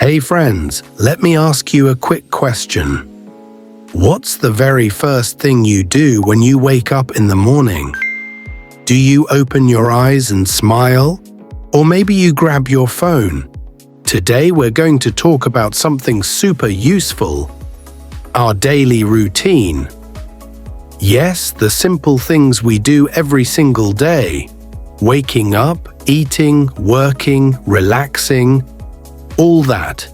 Hey friends, let me ask you a quick question. What's the very first thing you do when you wake up in the morning? Do you open your eyes and smile? Or maybe you grab your phone? Today we're going to talk about something super useful. Our daily routine. Yes, the simple things we do every single day. Waking up, eating, working, relaxing, all that.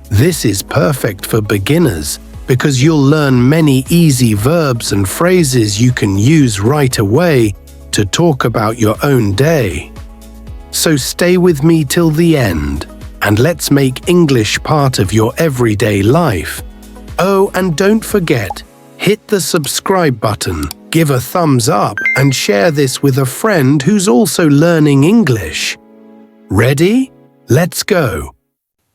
This is perfect for beginners because you'll learn many easy verbs and phrases you can use right away to talk about your own day. So stay with me till the end, and let's make English part of your everyday life. Oh, and don't forget, hit the subscribe button, give a thumbs up, and share this with a friend who's also learning English. Ready? Let's go!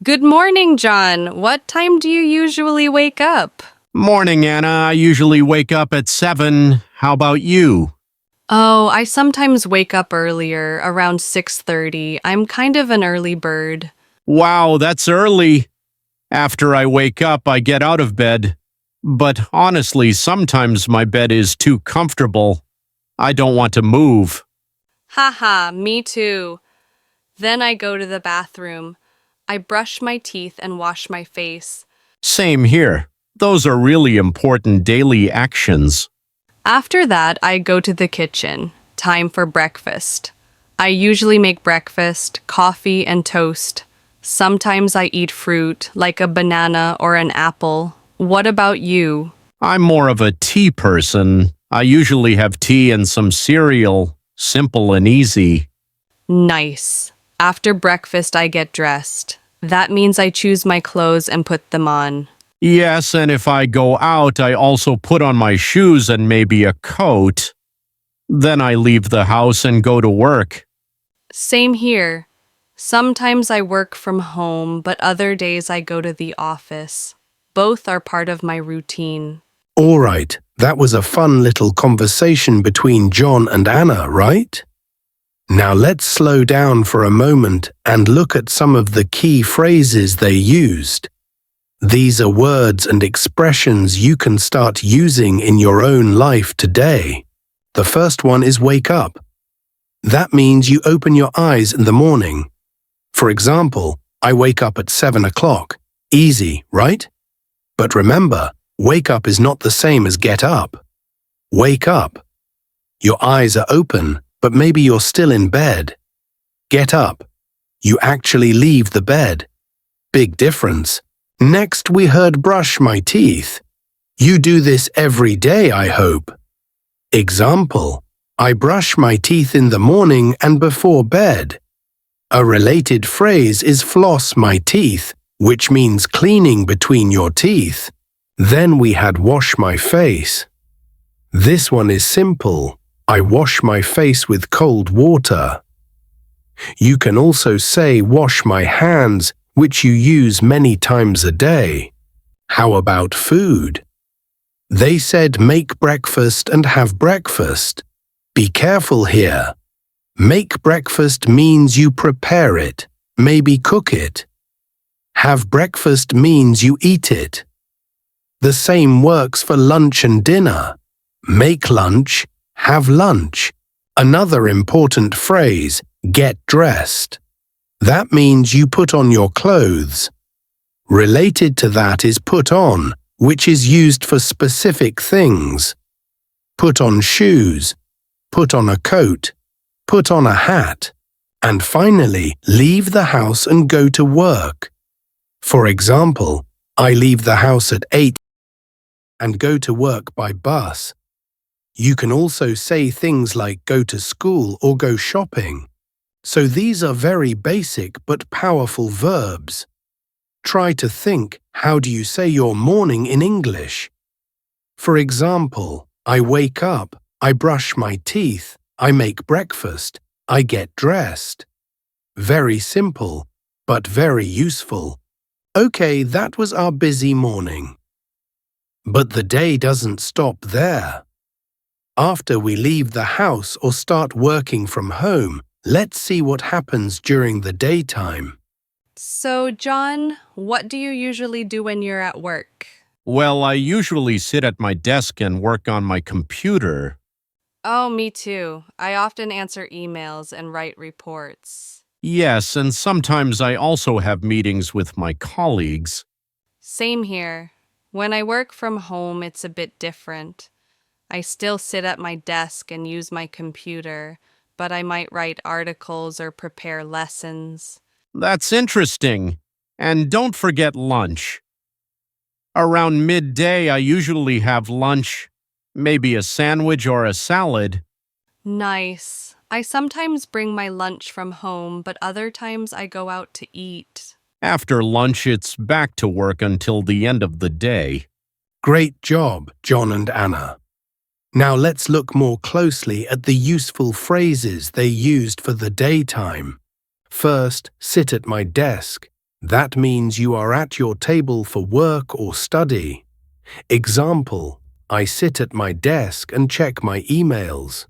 Good morning, John. What time do you usually wake up? Morning, Anna. I usually wake up at 7. How about you? Oh, I sometimes wake up earlier, around 6:30. I'm kind of an early bird. Wow, that's early. After I wake up, I get out of bed. But honestly, sometimes my bed is too comfortable. I don't want to move. Haha, me too. Then I go to the bathroom. I brush my teeth and wash my face. Same here. Those are really important daily actions. After that, I go to the kitchen. Time for breakfast. I usually make breakfast, coffee, and toast. Sometimes I eat fruit, like a banana or an apple. What about you? I'm more of a tea person. I usually have tea and some cereal. Simple and easy. Nice. After breakfast, I get dressed. That means I choose my clothes and put them on. Yes, and if I go out, I also put on my shoes and maybe a coat. Then I leave the house and go to work. Same here. Sometimes I work from home, but other days I go to the office. Both are part of my routine. All right, that was a fun little conversation between John and Anna, right? Now let's slow down for a moment and look at some of the key phrases they used. These are words and expressions you can start using in your own life today. The first one is wake up. That means you open your eyes in the morning. For example, I wake up at 7 o'clock. Easy, right? But remember, wake up is not the same as get up. Wake up. Your eyes are open, but maybe you're still in bed. Get up. You actually leave the bed. Big difference. Next, we heard brush my teeth. You do this every day, I hope. Example, I brush my teeth in the morning and before bed. A related phrase is floss my teeth, which means cleaning between your teeth. Then we had wash my face. This one is simple. I wash my face with cold water. You can also say wash my hands, which you use many times a day. How about food? They said make breakfast and have breakfast. Be careful here. Make breakfast means you prepare it, maybe cook it. Have breakfast means you eat it. The same works for lunch and dinner. Make lunch, have lunch. Another important phrase, get dressed. That means you put on your clothes. Related to that is put on, which is used for specific things. Put on shoes, put on a coat, put on a hat. And finally, leave the house and go to work. For example, I leave the house at 8 and go to work by bus. You can also say things like go to school or go shopping. So these are very basic but powerful verbs. Try to think, how do you say your morning in English? For example, I wake up, I brush my teeth, I make breakfast, I get dressed. Very simple, but very useful. Okay, that was our busy morning. But the day doesn't stop there. After we leave the house or start working from home, let's see what happens during the daytime. So, John, what do you usually do when you're at work? Well, I usually sit at my desk and work on my computer. Oh, me too. I often answer emails and write reports. Yes, and sometimes I also have meetings with my colleagues. Same here. When I work from home, it's a bit different. I still sit at my desk and use my computer, but I might write articles or prepare lessons. That's interesting. And don't forget lunch. Around midday, I usually have lunch, maybe a sandwich or a salad. Nice. I sometimes bring my lunch from home, but other times I go out to eat. After lunch, it's back to work until the end of the day. Great job, John and Anna. Now let's look more closely at the useful phrases they used for the daytime. First, sit at my desk. That means you are at your table for work or study. Example, I sit at my desk and check my emails.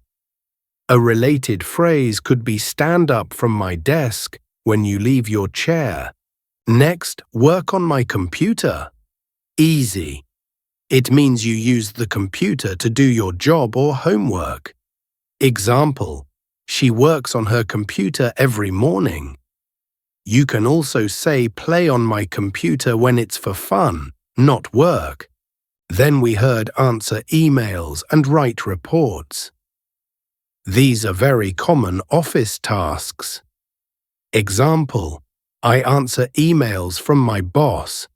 A related phrase could be stand up from my desk when you leave your chair. Next, work on my computer. Easy. It means you use the computer to do your job or homework. Example, she works on her computer every morning. You can also say play on my computer when it's for fun, not work. Then we heard answer emails and write reports. These are very common office tasks. Example, I answer emails from my boss.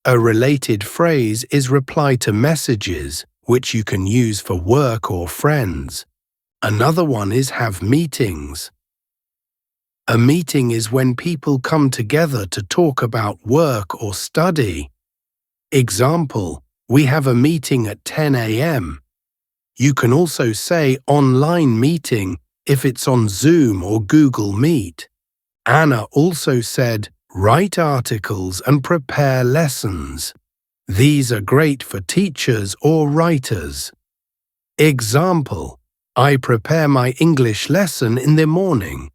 A related phrase is reply to messages, which you can use for work or friends. Another one is have meetings. A meeting is when people come together to talk about work or study. Example, we have a meeting at 10 a.m. You can also say online meeting if it's on Zoom or Google Meet. Anna also said, write articles and prepare lessons. These are great for teachers or writers. Example, I prepare my English lesson in the morning.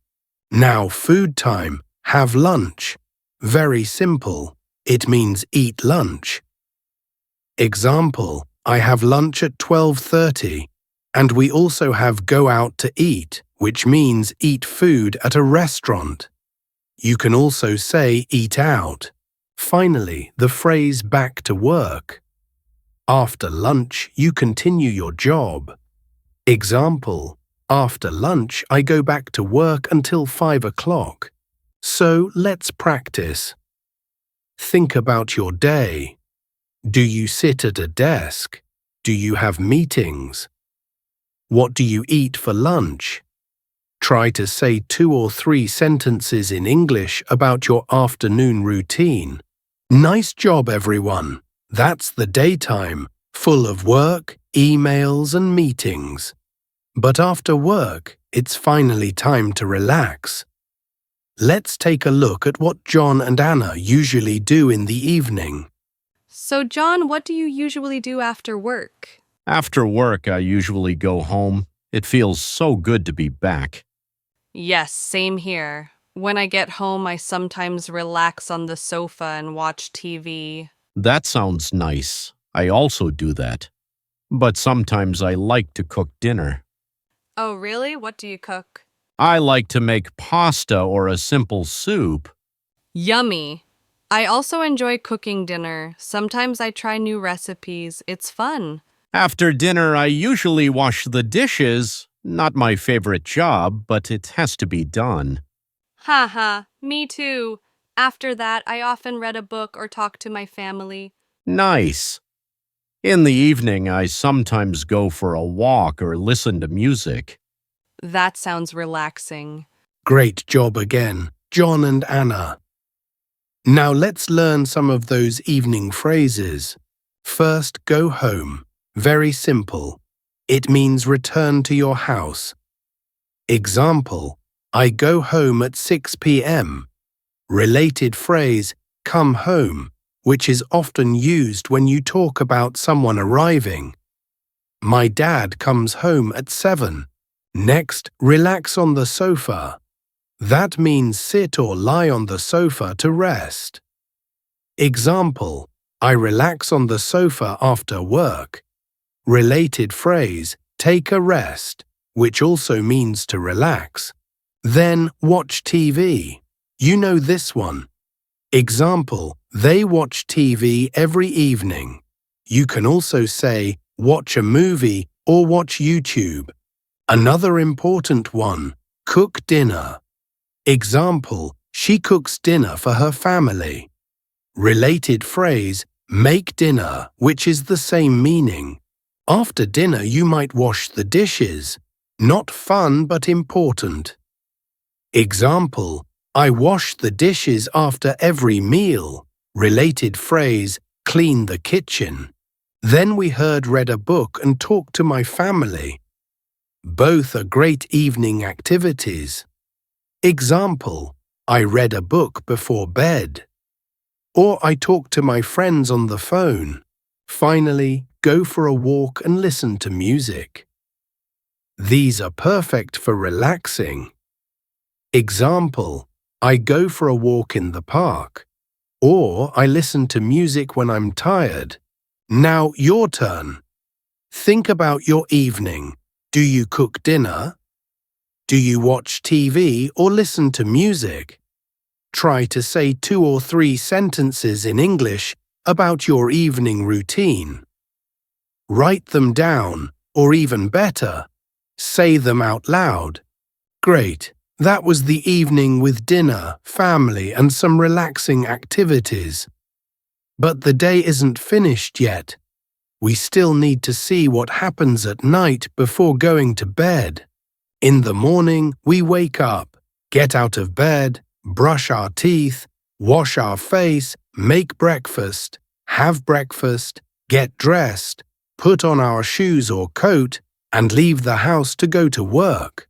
Now food time, have lunch. Very simple. It means eat lunch. Example, I have lunch at 12:30. And we also have go out to eat, which means eat food at a restaurant. You can also say eat out. Finally, the phrase back to work. After lunch, you continue your job. Example, after lunch, I go back to work until 5 o'clock. So let's practice. Think about your day. Do you sit at a desk? Do you have meetings? What do you eat for lunch? Try to say 2 or 3 sentences in English about your afternoon routine. Nice job, everyone. That's the daytime, full of work, emails and meetings. But after work, it's finally time to relax. Let's take a look at what John and Anna usually do in the evening. So, John, what do you usually do after work? After work, I usually go home. It feels so good to be back. Yes, same here. When I get home, I sometimes relax on the sofa and watch TV. That sounds nice. I also do that. But sometimes I like to cook dinner. Oh, really? What do you cook? I like to make pasta or a simple soup. Yummy! I also enjoy cooking dinner. Sometimes I try new recipes. It's fun. After dinner, I usually wash the dishes. Not my favorite job, but it has to be done. Haha, me too. After that, I often read a book or talk to my family. Nice. In the evening, I sometimes go for a walk or listen to music. That sounds relaxing. Great job again, John and Anna. Now let's learn some of those evening phrases. First, go home. Very simple. It means return to your house. Example, I go home at 6 p.m. Related phrase, come home, which is often used when you talk about someone arriving. My dad comes home at 7. Next, relax on the sofa. That means sit or lie on the sofa to rest. Example, I relax on the sofa after work. Related phrase, take a rest, which also means to relax. Then watch TV. You know this one. Example, they watch TV every evening. You can also say, watch a movie or watch YouTube. Another important one, cook dinner. Example, she cooks dinner for her family. Related phrase, make dinner, which is the same meaning. After dinner, you might wash the dishes. Not fun, but important. Example, I wash the dishes after every meal. Related phrase, clean the kitchen. Then we read a book and talked to my family. Both are great evening activities. Example, I read a book before bed. Or I talked to my friends on the phone. Finally, go for a walk and listen to music. These are perfect for relaxing. Example, I go for a walk in the park. Or I listen to music when I'm tired. Now your turn. Think about your evening. Do you cook dinner? Do you watch TV or listen to music? Try to say 2 or 3 sentences in English about your evening routine. Write them down, or even better, say them out loud. Great, that was the evening with dinner, family, and some relaxing activities. But the day isn't finished yet. We still need to see what happens at night before going to bed. In the morning, we wake up, get out of bed, brush our teeth, wash our face, make breakfast, have breakfast, get dressed, put on our shoes or coat, and leave the house to go to work.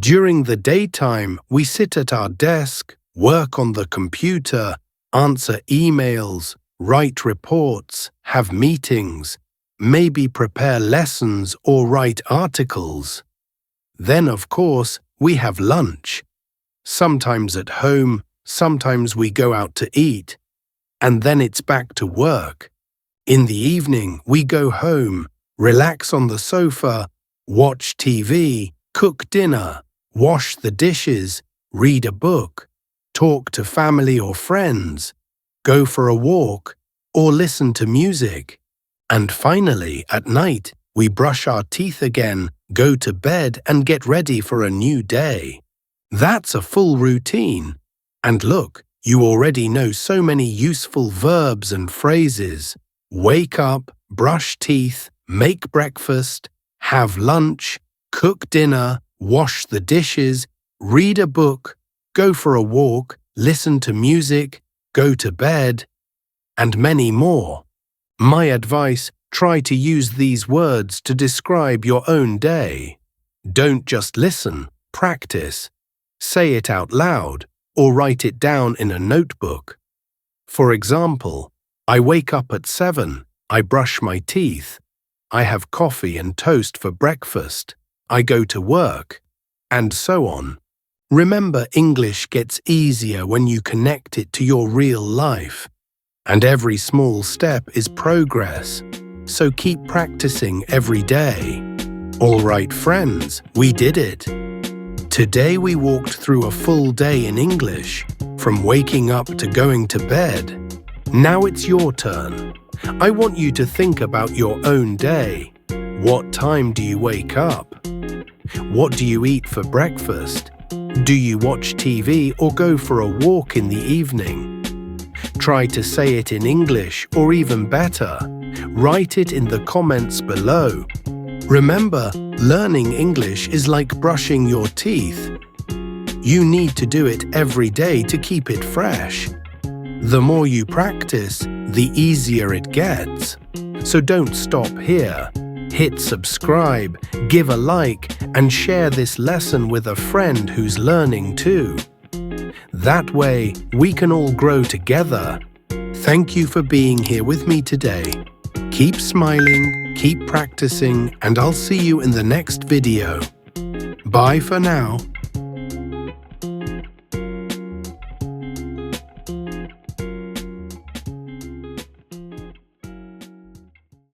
During the daytime, we sit at our desk, work on the computer, answer emails, write reports, have meetings, maybe prepare lessons or write articles. Then, of course, we have lunch. Sometimes at home, sometimes we go out to eat. And then it's back to work. In the evening, we go home, relax on the sofa, watch TV, cook dinner, wash the dishes, read a book, talk to family or friends, go for a walk, or listen to music. And finally, at night, we brush our teeth again, go to bed and get ready for a new day. That's a full routine. And look, you already know so many useful verbs and phrases. Wake up, brush teeth, make breakfast, have lunch, cook dinner, wash the dishes, read a book, go for a walk, listen to music, go to bed, and many more. My advice, try to use these words to describe your own day. Don't just listen, practice. Say it out loud or write it down in a notebook. For example, I wake up at 7, I brush my teeth, I have coffee and toast for breakfast, I go to work, and so on. Remember, English gets easier when you connect it to your real life. And every small step is progress, so keep practicing every day. All right, friends, we did it. Today we walked through a full day in English, from waking up to going to bed. Now it's your turn. I want you to think about your own day. What time do you wake up? What do you eat for breakfast? Do you watch TV or go for a walk in the evening? Try to say it in English or even better. Write it in the comments below. Remember, learning English is like brushing your teeth. You need to do it every day to keep it fresh. The more you practice, the easier it gets. So don't stop here. Hit subscribe, give a like, and share this lesson with a friend who's learning too. That way, we can all grow together. Thank you for being here with me today. Keep smiling, keep practicing, and I'll see you in the next video. Bye for now.